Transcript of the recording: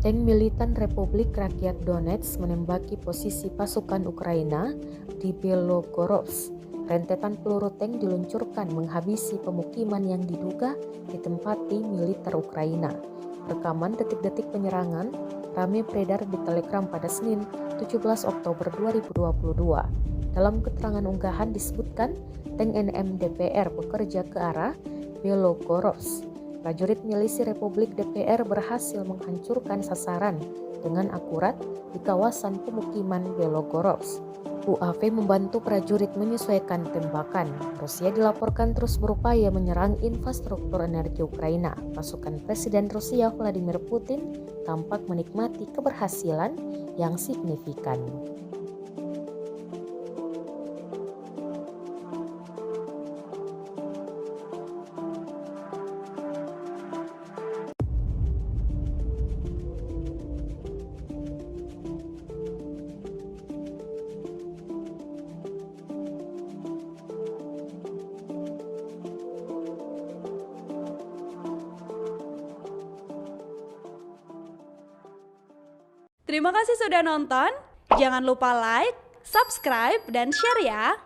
Tank militan Republik Rakyat Donetsk menembaki posisi pasukan Ukraina di Belgorod. Rentetan peluru tank diluncurkan menghabisi pemukiman yang diduga ditempati militer Ukraina. Rekaman detik-detik penyerangan ramai beredar di Telegram pada Senin 17 Oktober 2022. Dalam keterangan unggahan disebutkan tank NM-DPR bekerja ke arah Belgorod. Prajurit milisi Republik DPR berhasil menghancurkan sasaran dengan akurat di kawasan pemukiman Belgorod. UAV membantu prajurit menyesuaikan tembakan. Rusia dilaporkan terus berupaya menyerang infrastruktur energi Ukraina. Pasukan Presiden Rusia Vladimir Putin tampak menikmati keberhasilan yang signifikan. Terima kasih sudah nonton. Jangan lupa like, subscribe, dan share ya.